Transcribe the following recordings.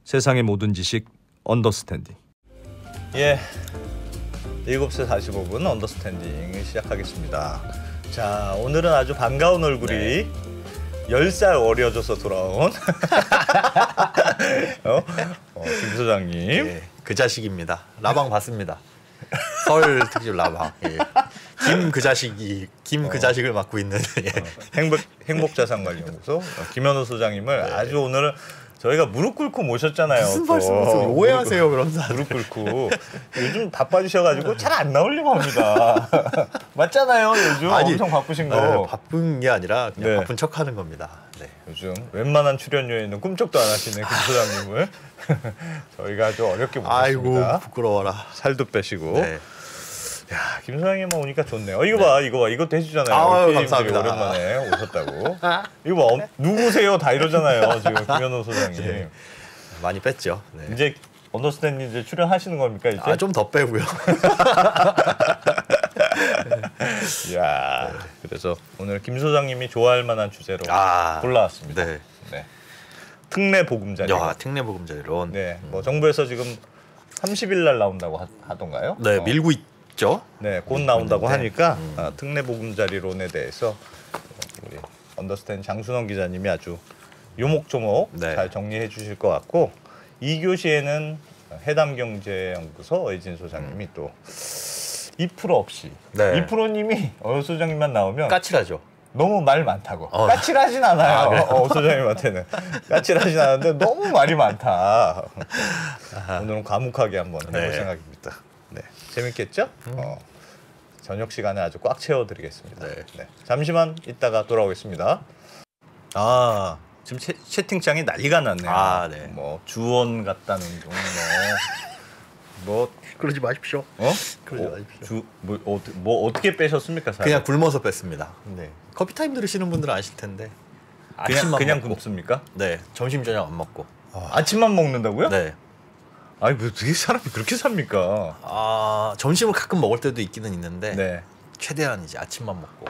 세상의 모든 지식 언더스탠딩. 예, 7시 45분 언더스탠딩 시작하겠습니다. 자, 오늘은 아주 반가운 얼굴이 10살 어려져서 돌아온 김 소장님. 예, 그 자식입니다. 라방 봤습니다. 설 특집 라방. 예. 그 자식을 맡고 있는 행복자산관리연구소 김현우 소장님을 아주 오늘은 저희가 무릎 꿇고 모셨잖아요. 무슨 말씀이세요? 오해하세요, 그런 사람. 무릎 꿇고 요즘 바빠지셔가지고 잘 안 나오려고 합니다. 맞잖아요, 요즘. 아니, 엄청 바쁘신 거. 바쁜 게 아니라 그냥 바쁜 척하는 겁니다. 네. 요즘 웬만한 출연료에는 꿈쩍도 안 하시는 김 소장님을 저희가 아주 어렵게 모셨습니다. 아이고, 부끄러워라. 살도 빼시고. 네. 야, 김 소장님만 오니까 좋네요. 이거 봐, 이거 봐. 이것도 해주잖아요. 아유, 감사합니다. 오랜만에 오셨다고. 이거 봐, 누구세요? 다 이러잖아요. 지금 김현우 소장님. 네. 많이 뺐죠. 네. 이제 언더스탠딩 이제 출연하시는 겁니까 이제? 좀 더 빼고요. 야, 그래서 오늘 김 소장님이 좋아할 만한 주제로 골라왔습니다. 네. 네. 특례 보금자리론. 특례 보금자리론. 네, 뭐 정부에서 지금 30일 날 나온다고 하던가요? 네, 밀고 있죠. 네, 곧 나온다고 하니까 특례 보금자리론에 대해서 우리 언더스탠 장순원 기자님이 아주 요목조목 잘 정리해 주실 것 같고, 2교시에는 해담경제연구소 의진 소장님이 또 2% 없이 2%님이 소장님만 나오면 까칠하죠. 너무 말 많다고. 까칠하진 않아요. 소장님한테는 까칠하진 않은데 너무 말이 많다. 오늘은 과묵하게 한번 해볼 생각입니다. 네, 재밌겠죠? 저녁 시간에 아주 꽉 채워드리겠습니다. 네. 잠시만 있다가 돌아오겠습니다. 지금 채팅창이 난리가 났네요. 네. 뭐 주원 같다는 둥, 뭐 그러지 마십시오. 그러지 마십시오. 뭐 어떻게 빼셨습니까? 사실? 그냥 굶어서 뺐습니다. 네. 커피 타임 들으시는 분들은 아실 텐데. 그냥 굶습니까? 네. 점심 저녁 안 먹고. 아침만 먹는다고요? 네. 아니 뭐 어떻게 사람이 그렇게 삽니까? 점심을 가끔 먹을 때도 있기는 있는데 네. 최대한 이제 아침만 먹고.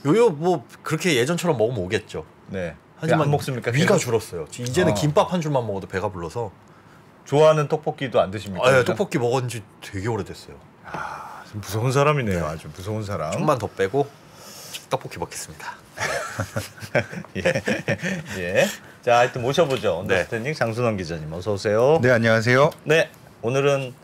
요요 뭐 그렇게 예전처럼 먹으면 오겠죠. 네. 하지만 안 먹습니까? 위가 줄었어요. 이제는 김밥 한 줄만 먹어도 배가 불러서. 좋아하는 떡볶이도 안 드십니까? 떡볶이 먹은 지 되게 오래됐어요. 무서운 사람이네요. 아주 무서운 사람. 좀만 더 빼고 떡볶이 먹겠습니다. 예. 자, 하여튼 모셔보죠. 언더스탠딩 장순원 기자님 어서 오세요. 네, 안녕하세요. 네, 오늘은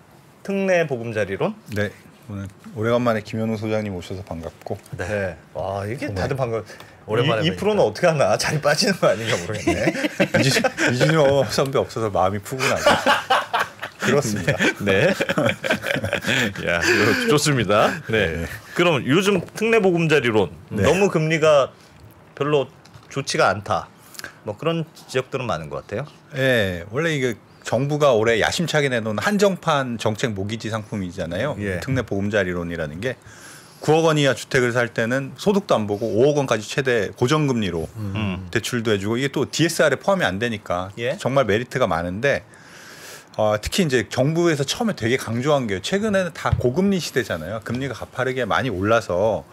특례 보금자리론. 네, 오늘 오래간만에 김현우 소장님 오셔서 반갑고. 네. 와, 이게 다들 반가워. 오랜만에 2%는 어떻게 하나? 자리 빠지는 거 아닌가 모르겠네. 이준호 선배 없어서 마음이 푸근하죠. 그렇습니다. 네. 야, 좋습니다. 네. 그럼 요즘 특례 보금자리론 너무 금리가 별로 좋지가 않다. 뭐 그런 지적들은 많은 것 같아요. 네, 원래 이게 정부가 올해 야심차게 내놓은 한정판 정책 모기지 상품이잖아요. 특례 보금자리론이라는 게 9억 원 이하 주택을 살 때는 소득도 안 보고 5억 원까지 최대 고정금리로 대출도 해주고, 이게 또 DSR에 포함이 안 되니까 정말 메리트가 많은데, 특히 이제 정부에서 처음에 되게 강조한 게 최근에는 다 고금리 시대잖아요. 금리가 가파르게 많이 올라서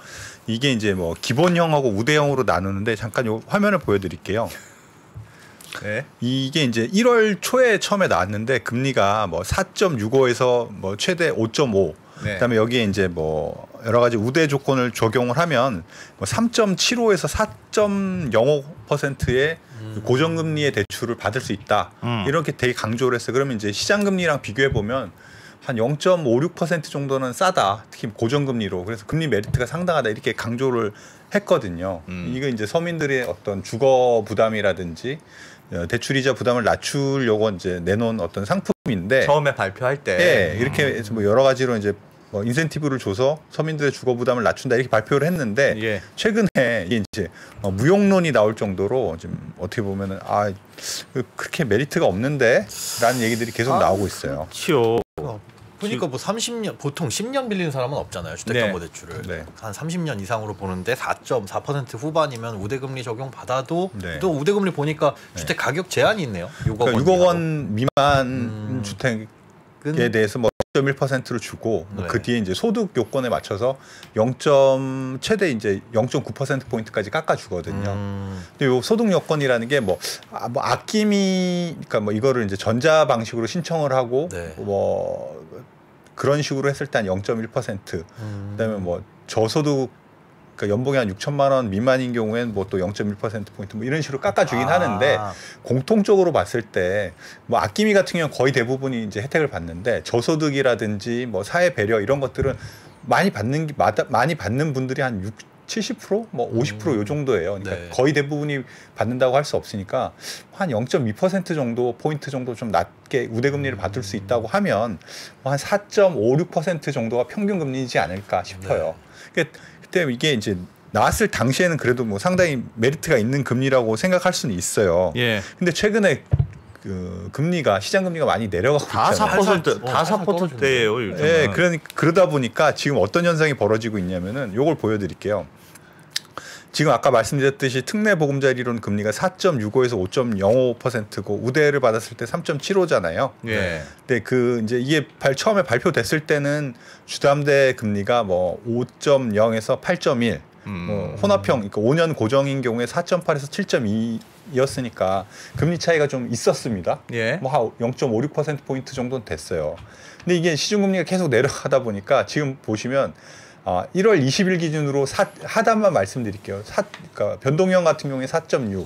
이게 이제 뭐 기본형하고 우대형으로 나누는데, 잠깐 요 화면을 보여드릴게요. 네. 이게 이제 1월 초에 처음에 나왔는데 금리가 뭐 4.65에서 뭐 최대 5.5. 그다음에 여기에 이제 뭐 여러 가지 우대 조건을 적용을 하면 뭐 3.75에서 4.05%의 고정금리의 대출을 받을 수 있다. 이렇게 되게 강조를 했어요. 그러면 이제 시장금리랑 비교해 보면 한 0.56% 정도는 싸다. 특히 고정금리로. 그래서 금리 메리트가 상당하다. 이렇게 강조를 했거든요. 이거 이제 서민들의 어떤 주거 부담이라든지 대출이자 부담을 낮추려고 이제 내놓은 어떤 상품인데, 처음에 발표할 때 이렇게 해서 뭐 여러 가지로 이제 뭐 인센티브를 줘서 서민들의 주거 부담을 낮춘다 이렇게 발표를 했는데, 최근에 이게 이제 무용론이 나올 정도로 지금 어떻게 보면은 그렇게 메리트가 없는데라는 얘기들이 계속 나오고 있어요. 그렇죠. 그러니까 뭐 30년, 보통 10년 빌리는 사람은 없잖아요. 주택담보대출을. 한 30년 이상으로 보는데 4.4% 후반이면 우대금리 적용 받아도 또 우대금리 보니까 주택 가격 제한이 있네요. 6억, 그러니까 6억 원 미만 주택에 대해서 뭐 0.1%로 주고 네. 그 뒤에 이제 소득 요건에 맞춰서 최대 이제 0.9% 포인트까지 깎아주거든요. 근데 요 소득 요건이라는 게 뭐 아낌이 그러니까 뭐 이거를 이제 전자 방식으로 신청을 하고 네. 뭐 그런 식으로 했을 때 한 0.1%, 그다음에 뭐 저소득 그러니까 연봉이 한 6천만 원 미만인 경우에는 뭐 또 0.1% 포인트 뭐 이런 식으로 깎아주긴 하는데 공통적으로 봤을 때 뭐 아낌이 같은 경우는 거의 대부분이 이제 혜택을 받는데 저소득이라든지 뭐 사회 배려 이런 것들은 많이 받는 분들이 한 70%, 뭐 50% 요 정도예요. 그러니까 네. 거의 대부분이 받는다고 할 수 없으니까 한 0.2% 정도 포인트 정도 좀 낮게 우대금리를 받을 수 있다고 하면 뭐 한 4.56% 정도가 평균 금리이지 않을까 싶어요. 네. 그때 이게 이제 나왔을 당시에는 그래도 뭐 상당히 메리트가 있는 금리라고 생각할 수는 있어요. 예. 근데 최근에 그 금리가 시장 금리가 많이 내려가고 다 있잖아요. 4%, 다 4%대예요 요즘. 예, 그러다 보니까 지금 어떤 현상이 벌어지고 있냐면은 요걸 보여드릴게요. 지금 아까 말씀드렸듯이 특례 보금자리론 금리가 4.65에서 5.05%고 우대를 받았을 때 3.75잖아요. 예. 근데 그 이제 이게 처음에 발표됐을 때는 주담대 금리가 뭐 5.0에서 8.1, 혼합형 그러니까 5년 고정인 경우에 4.8에서 7.2였으니까 금리 차이가 좀 있었습니다. 예. 뭐 한 0.56% 포인트 정도는 됐어요. 근데 이게 시중금리가 계속 내려가다 보니까 지금 보시면 1월 20일 기준으로 하단만 말씀드릴게요. 그러니까 변동형 같은 경우에 4.6,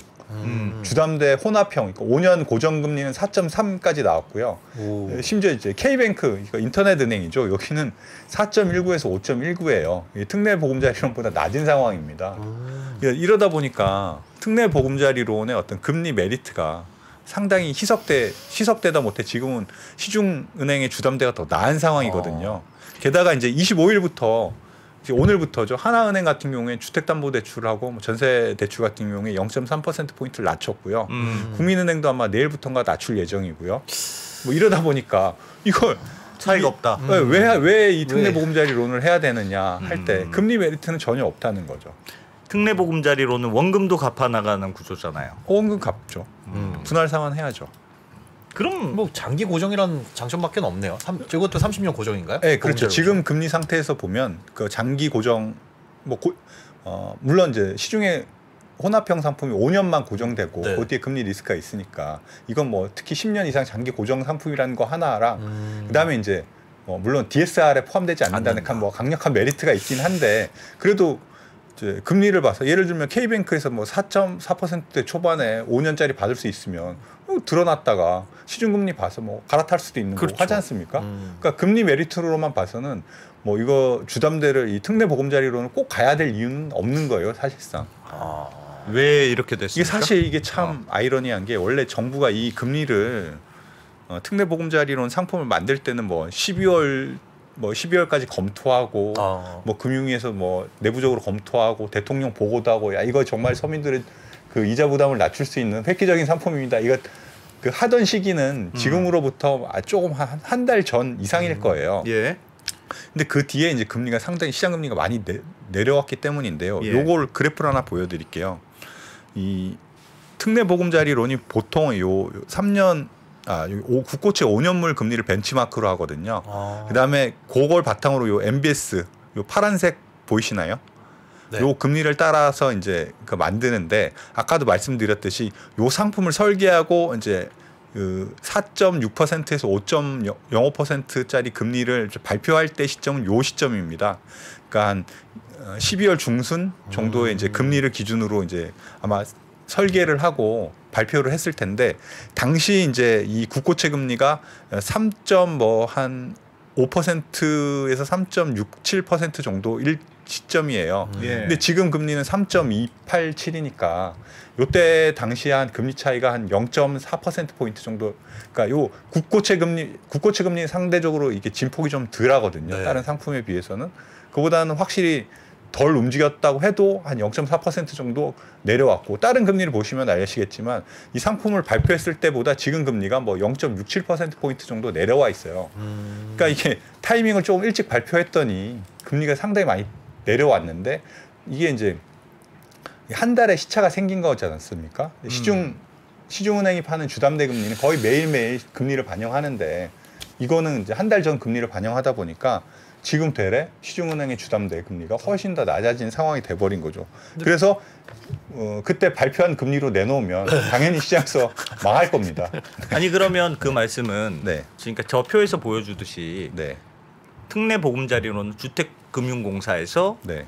주담대 혼합형, 그러니까 5년 고정금리는 4.3까지 나왔고요. 심지어 이제 K뱅크, 그러니까 인터넷 은행이죠. 여기는 4.19에서 5.19예요. 특례 보금자리론보다 낮은 상황입니다. 이러다 보니까 특례 보금자리론의 어떤 금리 메리트가 상당히 희석되다 못해 지금은 시중은행의 주담대가 더 나은 상황이거든요. 게다가 이제 25일부터 오늘부터죠. 하나은행 같은 경우에 주택담보대출하고 뭐 전세대출 같은 경우에 0.3% 포인트를 낮췄고요. 국민은행도 아마 내일부터인가 낮출 예정이고요. 뭐 이러다 보니까 이걸 차이가 없다. 왜 이 특례 보금자리론을 해야 되느냐 할 때 금리 메리트는 전혀 없다는 거죠. 특례 보금자리론은 원금도 갚아 나가는 구조잖아요. 원금 갚죠. 분할 상환해야죠. 그럼 뭐 장기 고정이란 장점밖에 없네요. 이것도 30년 고정인가요? 네, 그렇죠. 지금 금리 상태에서 보면 그 장기 고정 물론 이제 시중에 혼합형 상품이 5년만 고정되고 네. 그 뒤에 금리 리스크가 있으니까 이건 뭐 특히 10년 이상 장기 고정 상품이라는 거 하나랑 그다음에 이제 물론 DSR에 포함되지 않는다는 뭐 강력한 메리트가 있긴 한데 그래도 이제 금리를 봐서 예를 들면 K뱅크에서 뭐 4.4%대 초반에 5년짜리 받을 수 있으면 드러났다가 시중금리 봐서 뭐 갈아탈 수도 있는 거고 하지 않습니까? 그러니까 금리 메리트로만 봐서는 뭐 이거 주담대를 이 특례 보금자리로는 꼭 가야 될 이유는 없는 거예요, 사실상. 왜 이렇게 됐습니까? 이게 사실 이게 참 아이러니한 게 원래 정부가 이 금리를 특례 보금자리론 상품을 만들 때는 뭐 12월까지 검토하고 뭐 금융위에서 뭐 내부적으로 검토하고 대통령 보고도 하고 야 이거 정말 서민들의 그 이자 부담을 낮출 수 있는 획기적인 상품입니다. 이거 그 하던 시기는 지금으로부터 조금 한 달 전 이상일 거예요. 예. 근데 그 뒤에 이제 금리가 상당히 시장 금리가 많이 내려왔기 때문인데요. 예. 요걸 그래프를 하나 보여드릴게요. 이 특례 보금자리론이 보통 요 3년 국고채 5년물 금리를 벤치마크로 하거든요. 그다음에 그걸 바탕으로 요 MBS 요 파란색 보이시나요? 네. 요 금리를 따라서 이제 그 만드는데 아까도 말씀드렸듯이 요 상품을 설계하고 이제 그 4.6%에서 5.05%짜리 금리를 발표할 때 시점은 요 시점입니다. 그러니까 한 12월 중순 정도의 이제 금리를 기준으로 이제 아마 설계를 하고 발표를 했을 텐데 당시 이제 이 국고채 금리가 3.5%에서 3.67% 정도일 시점이에요. 근데 지금 금리는 3.287이니까 요때 당시 한 금리 차이가 한 0.4% 포인트 정도. 그러니까 요 국고채 금리 상대적으로 이게 진폭이 좀 덜하거든요. 네. 다른 상품에 비해서는 그보다는 확실히 덜 움직였다고 해도 한 0.4% 정도 내려왔고 다른 금리를 보시면 아시겠지만 이 상품을 발표했을 때보다 지금 금리가 뭐 0.67% 포인트 정도 내려와 있어요. 그러니까 이게 타이밍을 조금 일찍 발표했더니 금리가 상당히 많이 내려왔는데 이게 이제 한 달에 시차가 생긴 거지 않습니까? 시중은행이 파는 주담대 금리는 거의 매일매일 금리를 반영하는데 이거는 이제 한 달 전 금리를 반영하다 보니까 지금 되레 시중은행의 주담대 금리가 훨씬 더 낮아진 상황이 돼버린 거죠. 그래서 그때 발표한 금리로 내놓으면 당연히 시장에서 망할 겁니다. 아니 그러면 그 말씀은 네. 그러니까 저 표에서 보여주듯이 네. 특례 보금자리로는 주택금융공사에서 네.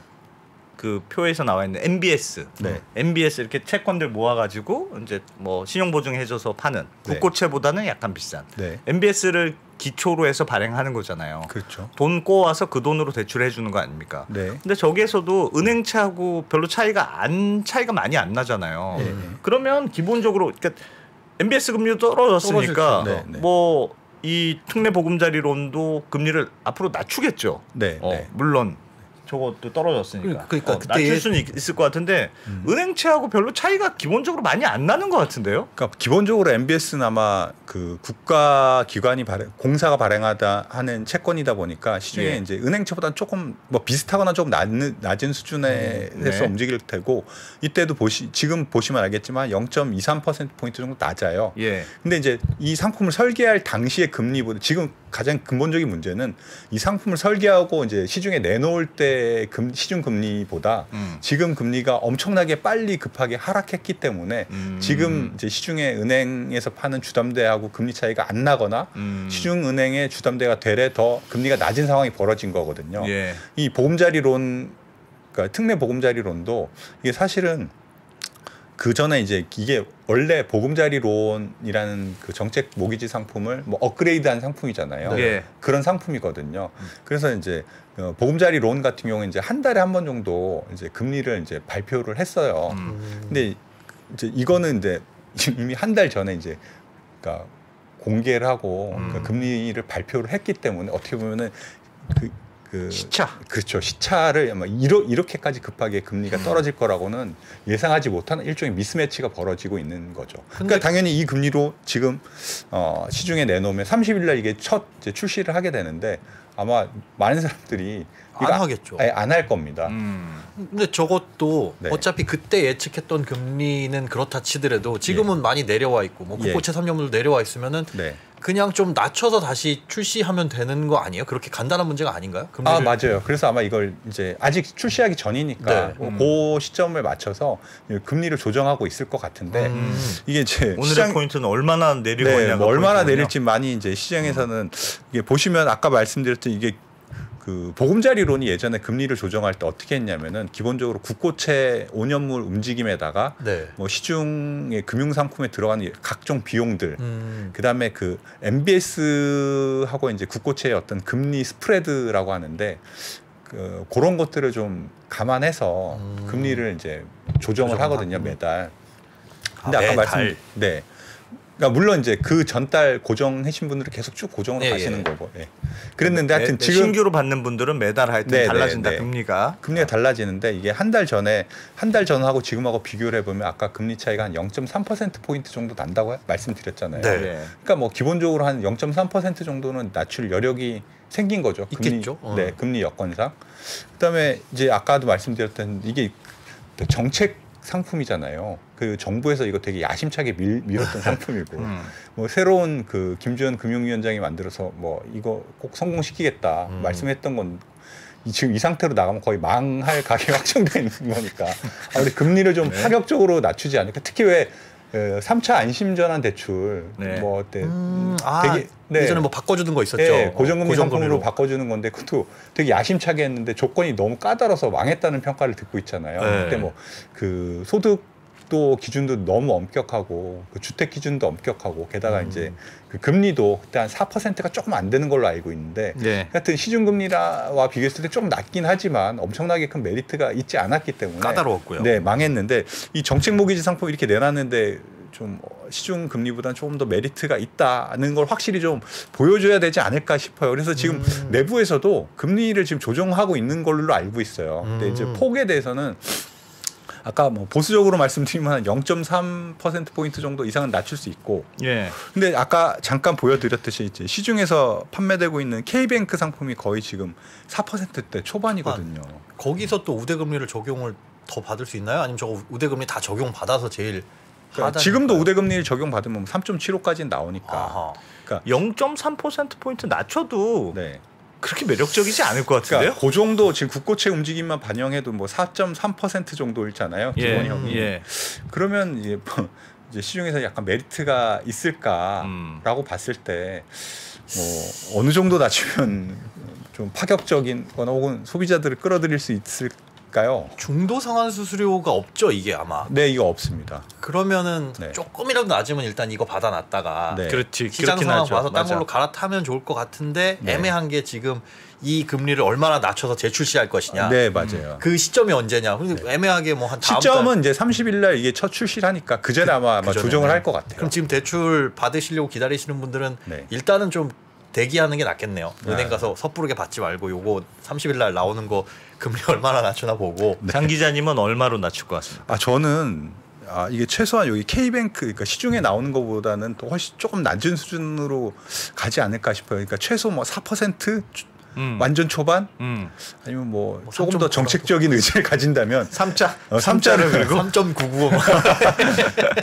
그 표에서 나와 있는 MBS, 네. MBS 이렇게 채권들 모아가지고 이제 뭐 신용보증해줘서 파는 네. 국고채보다는 약간 비싼 네. MBS를 기초로 해서 발행하는 거잖아요. 그렇죠. 돈 꼬아서 그 돈으로 대출해 주는 거 아닙니까? 네. 근데 저기에서도 은행채하고 별로 차이가 많이 안 나잖아요. 네. 그러면 기본적으로 그러니까 MBS 금리도 떨어졌으니까 네, 네. 뭐 이 특례 보금자리론도 금리를 앞으로 낮추겠죠. 네. 네. 물론 저것도 떨어졌으니까. 그러니까 그때 낮출 수는 있을 것 같은데 은행채하고 별로 차이가 기본적으로 많이 안 나는 것 같은데요. 그러니까 기본적으로 MBS는 아마 그 국가 기관이 공사가 발행하다 하는 채권이다 보니까 시중에 예. 이제 은행채보다는 조금 뭐 비슷하거나 조금 낮은 수준에서 네. 움직일 테고 이때도 지금 보시면 알겠지만 0.23% 포인트 정도 낮아요. 예. 근데 이제 이 상품을 설계할 당시의 금리보다 지금 가장 근본적인 문제는 이 상품을 설계하고 이제 시중에 내놓을 때 시중 금리보다 지금 금리가 엄청나게 빨리 급하게 하락했기 때문에 지금 이제 시중에 은행에서 파는 주담대하고 금리 차이가 안 나거나 시중 은행의 주담대가 되레 더 금리가 낮은 상황이 벌어진 거거든요. 예. 이 보금자리론, 그러니까 특례 보금자리론도 이게 사실은 그 전에 이제 이게 원래 보금자리론이라는 그 정책 모기지 상품을 뭐 업그레이드한 상품이잖아요. 네. 그런 상품이거든요. 그래서 이제 보금자리론 같은 경우는 이제 한 달에 한 번 정도 이제 금리를 이제 발표를 했어요. 근데 이제 이거는 이제 이미 한 달 전에 이제 그러니까 공개를 하고 그 금리를 발표를 했기 때문에 어떻게 보면은 그 시차. 그렇죠. 시차를 아마 이렇게까지 급하게 금리가 떨어질 거라고는 예상하지 못하는 일종의 미스매치가 벌어지고 있는 거죠. 그러니까 당연히 이 금리로 지금 시중에 내놓으면 30일 날 이게 첫 이제 출시를 하게 되는데 아마 많은 사람들이 안 하겠죠. 안 할 겁니다. 근데 저것도 네. 어차피 그때 예측했던 금리는 그렇다 치더라도 지금은 많이 내려와 있고 뭐 국고채 3년물도 내려와 있으면은 네. 그냥 좀 낮춰서 다시 출시하면 되는 거 아니에요? 그렇게 간단한 문제가 아닌가요? 아 맞아요. 그래서 아마 이걸 이제 아직 출시하기 전이니까 그 시점을 맞춰서 금리를 조정하고 있을 것 같은데 이게 이제 오늘의 포인트는 얼마나 내릴 거냐. 뭐 얼마나 내릴지 많이 이제 시장에서는 이게 보시면 아까 말씀드렸던 이게 그 보금자리론이 예전에 금리를 조정할 때 어떻게 했냐면은 기본적으로 국고채 5년물 움직임에다가 네. 뭐 시중의 금융 상품에 들어가는 각종 비용들, 그다음에 그 MBS하고 이제 국고채의 어떤 금리 스프레드라고 하는데 그런 것들을 좀 감안해서 금리를 이제 조정을 하거든요 매달. 근데 아까 말씀 네. 그러니까 물론 이제 그 전달 고정하신 분들은 계속 쭉 고정을 하시는 거고. 예. 그랬는데 하여튼 지금 신규로 받는 분들은 매달 하여튼 달라진다. 금리가 달라지는데 이게 한 달 전하고 지금하고 비교를 해보면 아까 금리 차이가 한 0.3% 포인트 정도 난다고 말씀드렸잖아요. 네. 그러니까 뭐 기본적으로 한 0.3% 정도는 낮출 여력이 생긴 거죠. 있겠죠. 네, 금리 여건상. 그다음에 이제 아까도 말씀드렸던 이게 정책 상품이잖아요. 그 정부에서 이거 되게 야심차게 밀었던 상품이고 뭐 새로운 그 김주현 금융위원장이 만들어서 뭐 이거 꼭 성공시키겠다 말씀했던 건 지금 이 상태로 나가면 거의 망할 가격이 확정돼 있는 거니까 우리 금리를 좀 파격적으로 낮추지 않을까. 특히 왜 3차 안심전환 대출 뭐 되게 예전에 뭐 바꿔주는 거 있었죠. 네, 고정금리 상품으로 바꿔주는 건데 그것도 되게 야심차게 했는데 조건이 너무 까다로워서 망했다는 평가를 듣고 있잖아요. 그때 뭐 그 소득도 기준도 너무 엄격하고 그 주택 기준도 엄격하고 게다가 이제 그 금리도 그때 한 4%가 조금 안 되는 걸로 알고 있는데 하여튼 시중금리와 비교했을 때 좀 낮긴 하지만 엄청나게 큰 메리트가 있지 않았기 때문에 까다로웠고요. 네, 망했는데 이 정책 모기지 상품 이렇게 내놨는데 좀 시중 금리보다는 조금 더 메리트가 있다는 걸 확실히 좀 보여줘야 되지 않을까 싶어요. 그래서 지금 내부에서도 금리를 지금 조정하고 있는 걸로 알고 있어요. 근데 이제 폭에 대해서는 아까 뭐 보수적으로 말씀드리면 한 0.3% 포인트 정도 이상은 낮출 수 있고. 근데 아까 잠깐 보여드렸듯이 이제 시중에서 판매되고 있는 K뱅크 상품이 거의 지금 4%대 초반이거든요. 거기서 또 우대금리를 적용을 더 받을 수 있나요? 아니면 저거 우대금리 다 적용받아서 제일 그러니까 지금도 우대금리를 적용받으면 3.75까지는 나오니까. 그러니까 0.3%포인트 낮춰도 네. 그렇게 매력적이지 않을 것 같은데요? 그러니까 그 정도 지금 국고채 움직임만 반영해도 뭐 4.3% 정도일잖아요. 기본형이. 예. 그러면 이제 시중에서 약간 메리트가 있을까라고 봤을 때 뭐 어느 정도 낮추면 좀 파격적인 거나 혹은 소비자들을 끌어들일 수 있을까요? 중도 상환 수수료가 없죠, 이게 아마. 네, 이거 없습니다. 그러면은 네. 조금이라도 낮으면 일단 이거 받아놨다가 네. 그렇지. 시장 상황 봐서 딴 걸로 갈아타면 좋을 것 같은데 네. 애매한 게 지금 이 금리를 얼마나 낮춰서 재출시할 것이냐. 네, 맞아요. 그 시점이 언제냐. 근데 네. 애매하게 뭐 한 다음 시점은 이제 30일 날 이게 첫 출시를 하니까 그 전에 아마 조정을 할 것 같아요. 그럼 지금 대출 받으시려고 기다리시는 분들은 네. 일단은 좀 대기하는 게 낫겠네요. 은행 가서 섣부르게 받지 말고 요거 30일 날 나오는 거 금리 얼마나 낮추나 보고. 네. 장 기자님은 얼마로 낮출 것 같습니다. 저는 이게 최소한 여기 K뱅크 그러니까 시중에 나오는 것보다는 또 훨씬 조금 낮은 수준으로 가지 않을까 싶어요. 그러니까 최소 뭐 4% 완전 초반 아니면 뭐 조금 더 정책적인 의지를 가진다면 3자를 그리고 3.99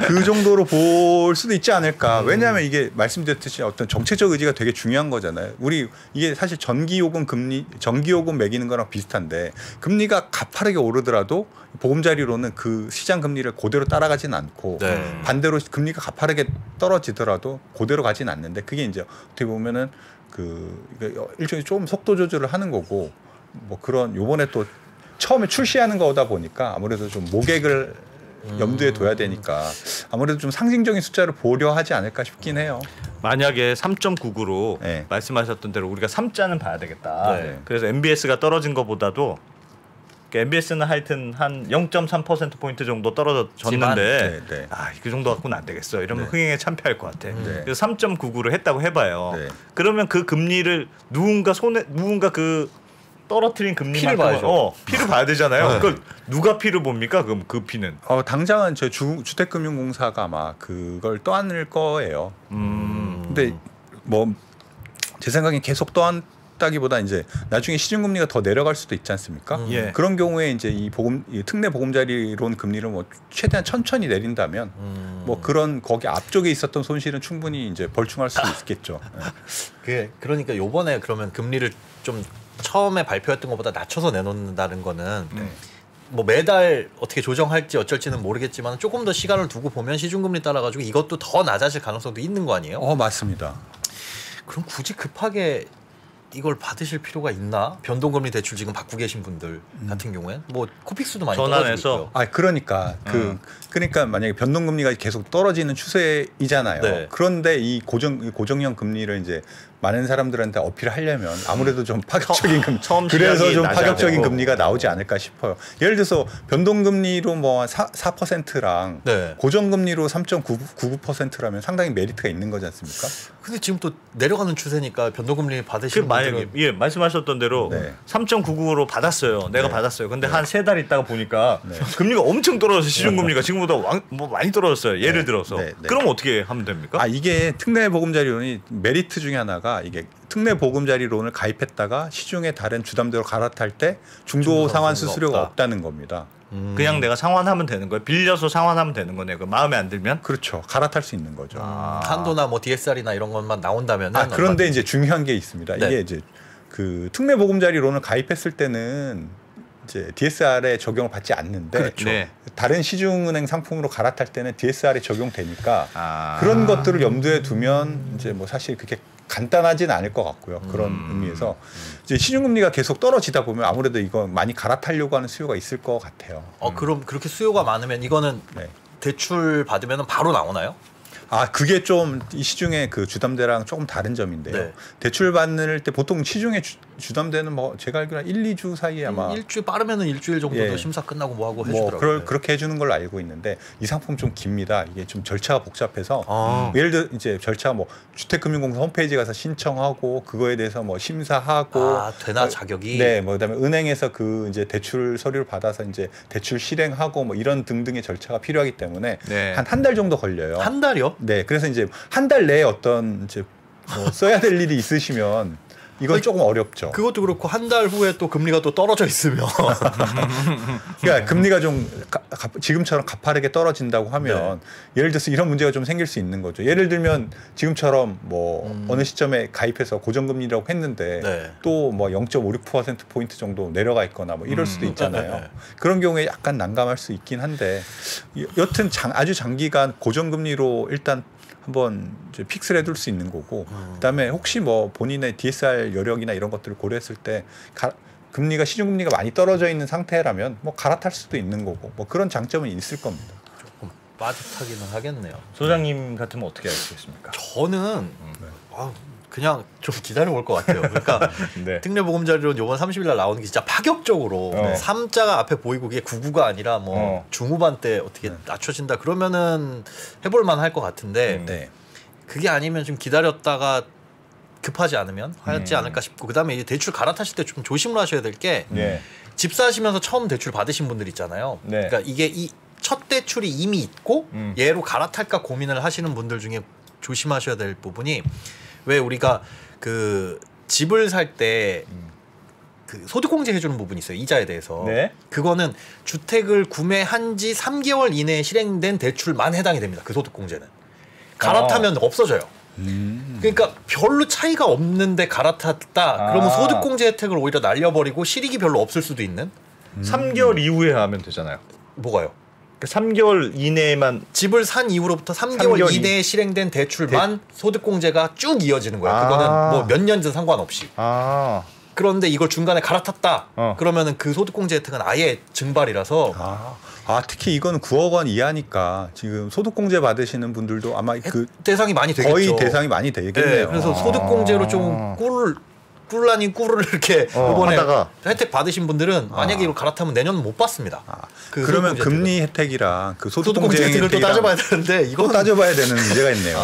그 정도로 볼 수도 있지 않을까. 왜냐하면 이게 말씀드렸듯이 어떤 정책적 의지가 되게 중요한 거잖아요. 우리 이게 사실 전기요금 매기는 거랑 비슷한데 금리가 가파르게 오르더라도 보금자리로는 그 시장 금리를 그대로 따라가진 않고 네. 반대로 금리가 가파르게 떨어지더라도 그대로 가진 않는데 그게 이제 어떻게 보면은 일종의 좀 속도 조절을 하는 거고 뭐 그런 요번에 또 처음에 출시하는 거다 보니까 아무래도 좀 모객을 염두에 둬야 되니까 아무래도 좀 상징적인 숫자를 보려 하지 않을까 싶긴 해요. 만약에 3.99로 네. 말씀하셨던 대로 우리가 3자는 봐야 되겠다. 네. 그래서 MBS가 떨어진 것보다도 MBS는 하여튼 한 0.3%포인트 정도 떨어졌는데 네. 그 정도 갖고는 안 되겠어. 이러면 흥행에 참패할 것 같아. 그래서 3.99를 했다고 해봐요. 그러면 그 금리를 누군가 그 떨어뜨린 금리만큼 피를 봐야 되잖아요. 그걸 누가 피를 봅니까? 그럼 그 피는? 당장은 저희 주택금융공사가 아마 그걸 떠안을 거예요. 근데 뭐 제 생각엔 계속 다기보다 이제 나중에 시중금리가 더 내려갈 수도 있지 않습니까? 그런 경우에 이제 이 특례 보금자리론 금리를 뭐 최대한 천천히 내린다면 뭐 그런 거기 앞쪽에 있었던 손실은 충분히 이제 벌충할 수 있겠죠. 그러니까 요번에 그러면 금리를 좀 처음에 발표했던 것보다 낮춰서 내놓는다는 거는 뭐 매달 어떻게 조정할지 어쩔지는 모르겠지만 조금 더 시간을 두고 보면 시중금리 따라가지고 이것도 더 낮아질 가능성도 있는 거 아니에요? 맞습니다. 그럼 굳이 급하게 이걸 받으실 필요가 있나? 변동금리 대출 지금 받고 계신 분들 같은 경우엔 뭐 코픽스도 많이 전환해서 그러니까 그러니까 만약에 변동금리가 계속 떨어지는 추세이잖아요. 네. 그런데 이 고정형 금리를 이제 많은 사람들한테 어필하려면 아무래도 좀 파격적인 그래서 좀 파격적인 금리가 나오지 않을까 싶어요. 예를 들어서 변동금리로 뭐 4%랑 네. 고정금리로 3.99%라면 상당히 메리트가 있는 거지 않습니까? 근데 지금 또 내려가는 추세니까 변동금리 받으시는 분들은 말씀하셨던 대로 3.99로 받았어요. 내가 받았어요. 근데 한 3달 있다가 보니까 금리가 엄청 떨어져서 시중금리가 지금보다 뭐 많이 떨어졌어요. 예를 들어서. 그럼 어떻게 하면 됩니까? 이게 특례 보금자리론이 메리트 중에 하나가 이게 특례 보금자리론을 가입했다가 시중의 다른 주담대로 갈아탈 때 중도 상환 수수료가 없다는 겁니다. 그냥 내가 상환하면 되는 거예요. 빌려서 상환하면 되는 거네요. 그 마음에 안 들면? 그렇죠. 갈아탈 수 있는 거죠. 한도나 뭐 DSR이나 이런 것만 나온다면 그런데 이제 중요한 게 있습니다. 네. 이게 이제 그 특례 보금자리론을 가입했을 때는 이제 DSR에 적용을 받지 않는데 그렇죠. 다른 시중은행 상품으로 갈아탈 때는 DSR에 적용되니까 그런 것들을 염두에 두면 이제 뭐 사실 그렇게 간단하지는 않을 것 같고요. 그런 의미에서 이제 시중금리가 계속 떨어지다 보면 아무래도 이거 많이 갈아타려고 하는 수요가 있을 것 같아요. 그럼 그렇게 수요가 많으면 이거는 대출 받으면 바로 나오나요? 그게 좀 이 시중의 그 주담대랑 조금 다른 점인데요. 대출 받을 때 보통 시중의 주담대는 뭐 제가 알기로는 1, 2주 사이에 아마 일주일 빠르면은 일주일 정도도 심사 끝나고 뭐 하고 해주더라고요. 그렇게 해주는 걸로 알고 있는데 이 상품 좀 깁니다. 이게 좀 절차가 복잡해서 예를 들어 이제 절차 뭐 주택금융공사 홈페이지 가서 신청하고 그거에 대해서 뭐 심사하고 되나 자격이 뭐 그다음에 은행에서 그 이제 대출 서류를 받아서 이제 대출 실행하고 뭐 이런 등등의 절차가 필요하기 때문에 한 달 정도 걸려요. 한 달이요? 네, 그래서 이제 한 달 내에 어떤 이제 뭐 써야 될 일이 있으시면 이건 조금 어렵죠. 그것도 그렇고 한 달 후에 또 금리가 또 떨어져 있으면 그러니까 금리가 좀 지금처럼 가파르게 떨어진다고 하면 예를 들어서 이런 문제가 좀 생길 수 있는 거죠. 예를 들면 지금처럼 뭐 어느 시점에 가입해서 고정금리라고 했는데 또 뭐 0.56% 포인트 정도 내려가 있거나 뭐 이럴 수도 있잖아요. 그런 경우에 약간 난감할 수 있긴 한데 여튼 아주 장기간 고정금리로 일단 한번 이제 픽스를 해둘 수 있는 거고 그다음에 혹시 뭐 본인의 DSR 여력이나 이런 것들을 고려했을 때 금리가 시중금리가 많이 떨어져 있는 상태라면 뭐 갈아탈 수도 있는 거고 뭐 그런 장점은 있을 겁니다. 조금 빠듯하기는 하겠네요. 소장님 같으면 어떻게 하시겠습니까? 저는 그냥 좀 기다려볼 것 같아요. 그러니까 특례보금자리론 요번 30일 날 나오는 게 진짜 파격적으로 3자가 앞에 보이고 그게 99가 아니라 뭐 중후반 때 어떻게 낮춰진다 그러면은 해볼 만할 것 같은데 그게 아니면 좀 기다렸다가 급하지 않으면 하지 않을까 싶고 그다음에 이제 대출 갈아타실 때 좀 조심을 하셔야 될 게 집 사시면서 처음 대출 받으신 분들 있잖아요. 그러니까 이게 이 첫 대출이 이미 있고 얘로 갈아탈까 고민을 하시는 분들 중에 조심하셔야 될 부분이 왜 우리가 그 집을 살 때 그 소득공제 해주는 부분이 있어요. 이자에 대해서. 그거는 주택을 구매한 지 3개월 이내에 실행된 대출만 해당이 됩니다. 그 소득공제는. 갈아타면 없어져요. 그러니까 별로 차이가 없는데 갈아탔다. 그러면 소득공제 혜택을 오히려 날려버리고 실익이 별로 없을 수도 있는. 3개월 이후에 하면 되잖아요. 뭐가요? 3개월 이내에만 집을 산 이후로부터 3개월 이내에 실행된 대출만 소득공제가 쭉 이어지는 거예요. 그거는 뭐 몇 년든 상관없이. 그런데 이걸 중간에 갈아탔다. 그러면은 그 소득공제 혜택은 아예 증발이라서. 특히 이건 9억 원 이하니까 지금 소득공제 받으시는 분들도 아마 그 대상이 많이 되겠죠. 거의 대상이 많이 되겠네요. 그래서 소득공제로 좀 꿀 아닌 꿀을 이렇게 이번에 혜택 받으신 분들은 만약에 이걸 갈아타면 내년은 못 받습니다. 그러면 금리 혜택이랑 그 소득공제 혜택을 또 따져봐야 되는데 이거 따져봐야 되는 문제가 있네요.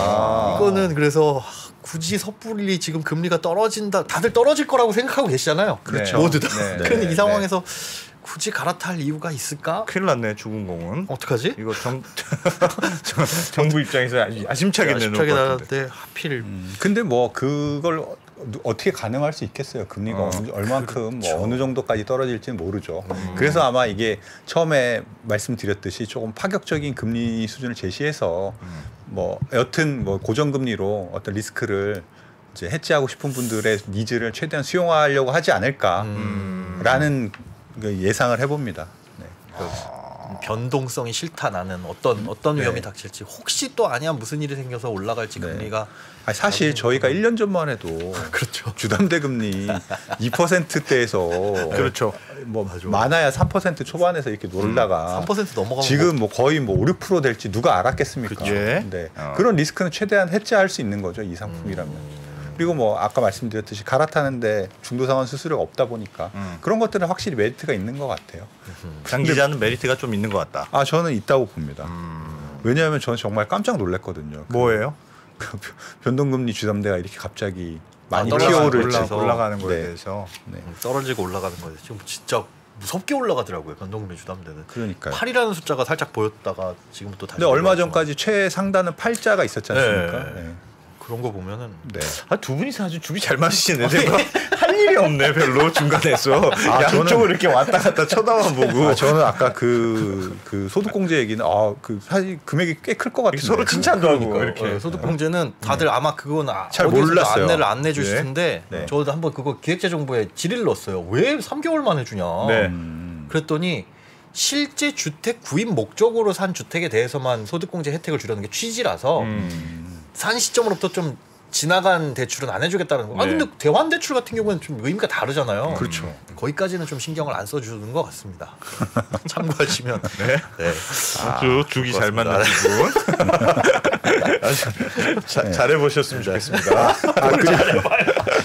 이거는 그래서 굳이 섣불리 지금 금리가 떨어진다 다들 떨어질 거라고 생각하고 계시잖아요. 그렇죠. 모두 다. 그런데 이 상황에서 굳이 갈아탈 이유가 있을까? 큰일 났네 죽은 공은. 어떡하지? 이거 정부 입장에서 야심차게 내놓을 것 같은데. 하필. 근데 뭐 그걸 어떻게 가능할 수 있겠어요. 금리가 얼만큼 뭐 어느 정도까지 떨어질지는 모르죠. 그래서 아마 이게 처음에 말씀드렸듯이 조금 파격적인 금리 수준을 제시해서 뭐 여튼 뭐 고정금리로 어떤 리스크를 이제 해지하고 싶은 분들의 니즈를 최대한 수용하려고 하지 않을까라는 예상을 해봅니다. 변동성이 싫다 나는 어떤 위험이 닥칠지 혹시 또 아니야 무슨 일이 생겨서 올라갈지 금리가 사실 저희가 1년 전만 해도 그렇죠. 주담대 금리 2%대에서 그렇죠. 뭐 많아야 3% 초반에서 이렇게 놀다가 3% 넘어가면 지금 뭐 거의 뭐 5, 6% 될지 누가 알았겠습니까? 그런 리스크는 최대한 해지할 수 있는 거죠. 이 상품이라면. 그리고 뭐 아까 말씀드렸듯이 갈아타는데 중도상환 수수료가 없다 보니까 그런 것들은 확실히 메리트가 있는 것 같아요. 장 기자는 메리트가 좀 있는 것 같다. 저는 있다고 봅니다. 왜냐하면 저는 정말 깜짝 놀랐거든요. 뭐예요? 변동금리 주담대가 이렇게 갑자기 많이 올라가는 거에 대해서 떨어지고 올라가는 거에 대해서 지금 진짜 무섭게 올라가더라고요. 변동금리 주담대는. 그러니까요. 8이라는 숫자가 살짝 보였다가 지금부터 다시. 근데 얼마 전까지 최상단은 8자가 있었지 않습니까? 그런 거 보면은 두 분이서 아주 죽이 잘 맞으시는데 할 일이 없네 별로 중간에서 양쪽을 이렇게 왔다 갔다 쳐다만 보고 저는 아까 그 소득공제 얘기는 그 사실 금액이 꽤 클 것 같은데 서로 칭찬도 하고 이렇게 소득공제는 다들 아마 그건 잘 몰랐어요. 안내를 안 내주실 텐데 저도 한번 그거 기획재정부에 질의를 넣었어요. 왜 3개월만 해주냐. 그랬더니 실제 주택 구입 목적으로 산 주택에 대해서만 소득공제 혜택을 주려는 게 취지라서 산 시점으로부터 좀 지나간 대출은 안 해주겠다는 거. 근데 대환 대출 같은 경우는 좀 의미가 다르잖아요. 그렇죠. 거기까지는 좀 신경을 안 써주는 것 같습니다. 참고하시면. 아주 죽이 잘 맞는 부분. 잘해보셨으면 좋겠습니다.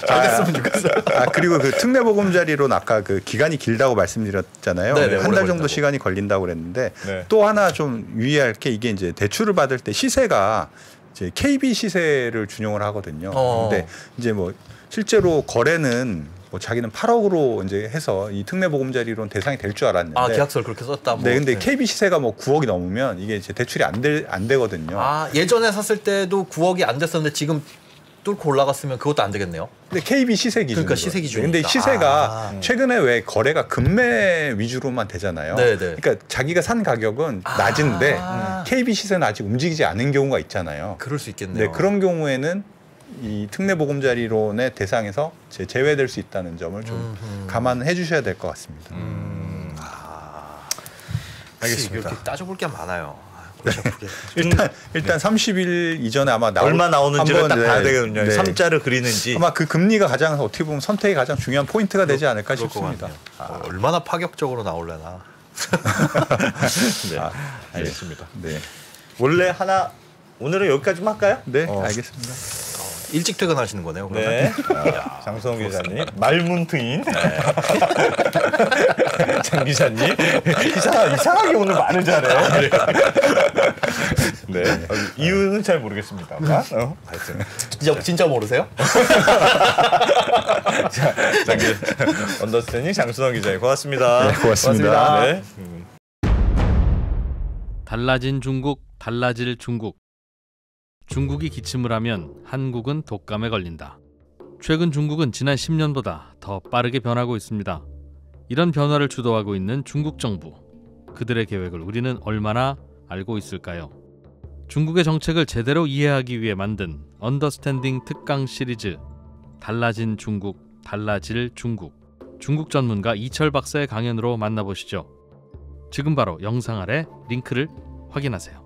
잘했으면 좋겠어요. 그리고 그 특례보금자리론 아까 그 기간이 길다고 말씀드렸잖아요. 한 달 정도 시간이 걸린다고 그랬는데 또 하나 좀 유의할 게 이게 이제 대출을 받을 때 시세가 이제 KB 시세를 준용을 하거든요. 근데 이제 뭐 실제로 거래는 뭐 자기는 8억으로 이제 해서 이 특례보금자리론 대상이 될 줄 알았는데 계약서를 그렇게 썼다. 뭐. 근데 KB 시세가 뭐 9억이 넘으면 이게 이제 대출이 안 되거든요. 예전에 샀을 때도 9억이 안 됐었는데 지금 뚫고 올라갔으면 그것도 안 되겠네요. 근데 KB 시세 기준. 그러니까 시세 기준. 근데 시세가 최근에 왜 거래가 금매 위주로만 되잖아요. 네네. 그러니까 자기가 산 가격은 낮은데 KB 시세는 아직 움직이지 않은 경우가 있잖아요. 그럴 수 있겠네요. 네, 그런 경우에는 이 특례 보금자리론의 대상에서 제외될 수 있다는 점을 좀 감안해 주셔야 될 것 같습니다. 알겠습니다. 이렇게 따져볼 게 많아요. 일단 30일 이전에 아마 얼마 나오는지를 딱 봐야 네, 되거든요. 네. 3자를 그리는지. 아마 그 금리가 가장 어떻게 보면 선택이 가장 중요한 포인트가 되지 않을까 싶습니다. 얼마나 파격적으로 나올려나. 네, 알겠습니다. 네, 원래 오늘은 여기까지만 할까요? 네, 알겠습니다. 일찍 퇴근하시는 거네요. 그러면. 네. 장수홍 기자님 말문트인. 장 기자님 이상하게 오늘 말을 잘해. 네. 이유는 잘 모르겠습니다만. 하여튼 진짜 모르세요? 언더스탠딩 장수홍 기자님 고맙습니다. 네, 고맙습니다. 네. 달라진 중국, 달라질 중국. 중국이 기침을 하면 한국은 독감에 걸린다. 최근 중국은 지난 10년보다 더 빠르게 변하고 있습니다. 이런 변화를 주도하고 있는 중국 정부. 그들의 계획을 우리는 얼마나 알고 있을까요? 중국의 정책을 제대로 이해하기 위해 만든 언더스탠딩 특강 시리즈 달라진 중국, 달라질 중국. 중국 전문가 이철 박사의 강연으로 만나보시죠. 지금 바로 영상 아래 링크를 확인하세요.